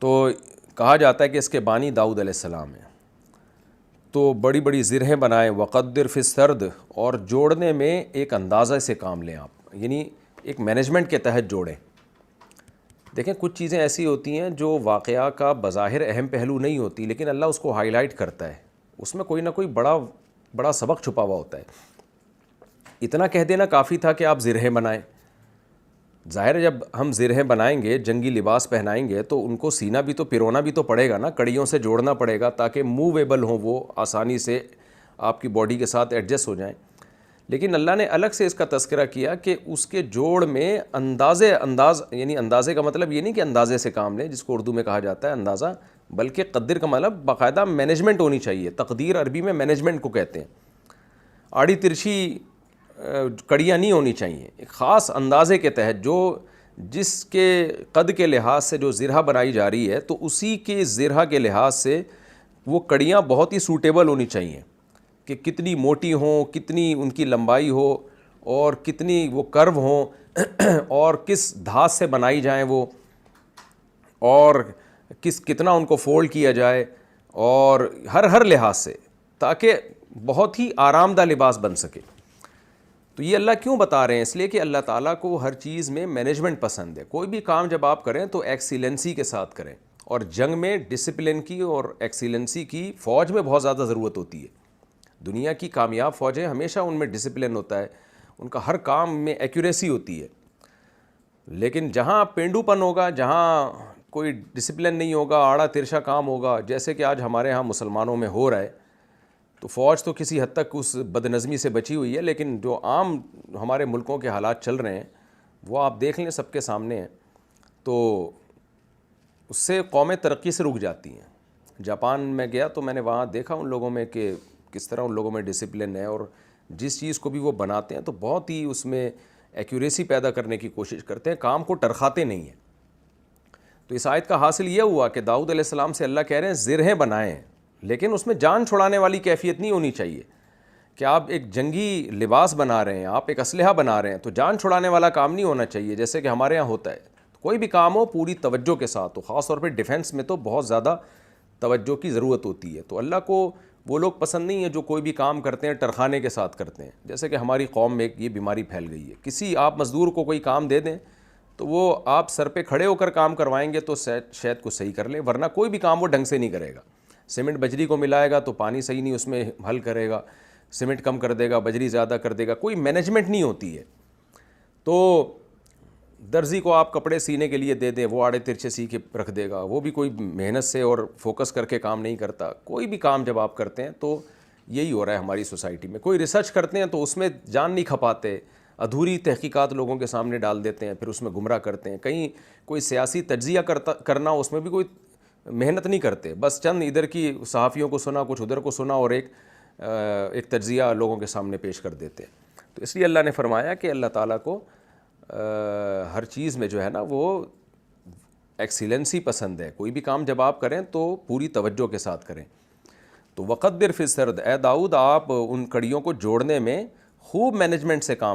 تو کہا جاتا ہے کہ اس کے بانی داؤد علیہ السلام ہیں. تو بڑی بڑی زرہیں بنائیں، وقدر فی السرد، اور جوڑنے میں ایک اندازہ سے کام لیں آپ، یعنی ایک مینجمنٹ کے تحت جوڑیں. دیکھیں کچھ چیزیں ایسی ہوتی ہیں جو واقعہ کا بظاہر اہم پہلو نہیں ہوتی، لیکن اللہ اس کو ہائی لائٹ کرتا ہے، اس میں کوئی نہ کوئی بڑا سبق چھپا ہوا ہوتا ہے. اتنا کہہ دینا کافی تھا کہ آپ زرہیں بنائیں. ظاہر ہے جب ہم زرہیں بنائیں گے، جنگی لباس پہنائیں گے، تو ان کو سینا بھی تو پرونا بھی تو پڑے گا نا، کڑیوں سے جوڑنا پڑے گا تاکہ موویبل ہوں، وہ آسانی سے آپ کی باڈی کے ساتھ ایڈجسٹ ہو جائیں. لیکن اللہ نے الگ سے اس کا تذکرہ کیا کہ اس کے جوڑ میں یعنی اندازے کا مطلب یہ نہیں کہ اندازے سے کام لیں جس کو اردو میں کہا جاتا ہے اندازہ، بلکہ قدر کا مطلب باقاعدہ مینجمنٹ ہونی چاہیے. تقدیر عربی میں مینجمنٹ کو کہتے ہیں. آڑی ترچھی کڑیاں نہیں ہونی چاہیے، ایک خاص اندازے کے تحت جس کے قد کے لحاظ سے جو زرہ بنائی جا رہی ہے، تو اسی کے زرہ کے لحاظ سے وہ کڑیاں بہت ہی سوٹیبل ہونی چاہیے کہ کتنی موٹی ہوں، کتنی ان کی لمبائی ہو، اور کتنی وہ کرو ہوں، اور کس دھات سے بنائی جائیں وہ، اور کتنا ان کو فولڈ کیا جائے، اور ہر لحاظ سے، تاکہ بہت ہی آرام دہ لباس بن سکے. تو یہ اللہ کیوں بتا رہے ہیں؟ اس لیے کہ اللہ تعالیٰ کو ہر چیز میں مینجمنٹ پسند ہے. کوئی بھی کام جب آپ کریں تو ایکسیلنسی کے ساتھ کریں، اور جنگ میں ڈسپلن کی اور ایکسیلنسی کی فوج میں بہت زیادہ ضرورت ہوتی ہے. دنیا کی کامیاب فوجیں ہمیشہ ان میں ڈسپلن ہوتا ہے، ان کا ہر کام میں ایکوریسی ہوتی ہے. لیکن جہاں پینڈو پن ہوگا، جہاں کوئی ڈسپلن نہیں ہوگا، آڑا ترچھا کام ہوگا، جیسے کہ آج ہمارے ہاں مسلمانوں میں ہو رہا ہے، تو فوج تو کسی حد تک اس بد نظمی سے بچی ہوئی ہے، لیکن جو عام ہمارے ملکوں کے حالات چل رہے ہیں وہ آپ دیکھ لیں، سب کے سامنے ہیں. تو اس سے قومیں ترقی سے رک جاتی ہیں. جاپان میں گیا تو میں نے وہاں دیکھا ان لوگوں میں کہ کس طرح ان لوگوں میں ڈسپلن ہے، اور جس چیز کو بھی وہ بناتے ہیں تو بہت ہی اس میں ایکوریسی پیدا کرنے کی کوشش کرتے ہیں، کام کو ٹرخاتے نہیں ہیں. تو اس آیت کا حاصل یہ ہوا کہ داؤد علیہ السلام سے اللہ کہہ رہے ہیں زرہیں بنائیں، لیکن اس میں جان چھڑانے والی کیفیت نہیں ہونی چاہیے کہ آپ ایک جنگی لباس بنا رہے ہیں، آپ ایک اسلحہ بنا رہے ہیں، تو جان چھڑانے والا کام نہیں ہونا چاہیے جیسے کہ ہمارے یہاں ہوتا ہے. کوئی بھی کام ہو پوری توجہ کے ساتھ، تو خاص طور پہ ڈیفنس میں تو بہت زیادہ توجہ کی ضرورت ہوتی ہے. تو اللہ کو وہ لوگ پسند نہیں ہیں جو کوئی بھی کام کرتے ہیں ٹرخانے کے ساتھ کرتے ہیں. جیسے کہ ہماری قوم میں ایک یہ بیماری پھیل گئی ہے، کسی آپ مزدور کو کوئی کام دے دیں تو وہ آپ سر پہ کھڑے ہو کر کام کروائیں گے تو شاید کو صحیح کر لیں، ورنہ کوئی بھی کام وہ ڈھنگ سے نہیں کرے گا. سیمنٹ بجری کو ملائے گا تو پانی صحیح نہیں اس میں حل کرے گا، سیمنٹ کم کر دے گا، بجری زیادہ کر دے گا، کوئی مینجمنٹ نہیں ہوتی ہے. تو درزی کو آپ کپڑے سینے کے لیے دے دیں، وہ آڑے ترچھے سی کے رکھ دے گا، وہ بھی کوئی محنت سے اور فوکس کر کے کام نہیں کرتا. کوئی بھی کام جب آپ کرتے ہیں تو یہی ہو رہا ہے ہماری سوسائٹی میں. کوئی ریسرچ کرتے ہیں تو اس میں جان نہیں کھپاتے، ادھوری تحقیقات لوگوں کے سامنے ڈال دیتے ہیں، پھر اس میں گمراہ کرتے ہیں. کہیں کوئی سیاسی تجزیہ کرنا، اس میں بھی کوئی محنت نہیں کرتے، بس چند ادھر کی صحافیوں کو سنا، کچھ ادھر کو سنا، اور ایک تجزیہ لوگوں کے سامنے پیش کر دیتے ہیں. تو اس لیے اللہ نے فرمایا کہ اللہ تعالیٰ کو ہر چیز میں جو ہے نا وہ ایکسیلنسی پسند ہے. کوئی بھی کام جب آپ کریں تو پوری توجہ کے ساتھ کریں. تو وقدر فی السرد، اے داؤد آپ ان کڑیوں کو جوڑنے میں خوب مینجمنٹ سے کام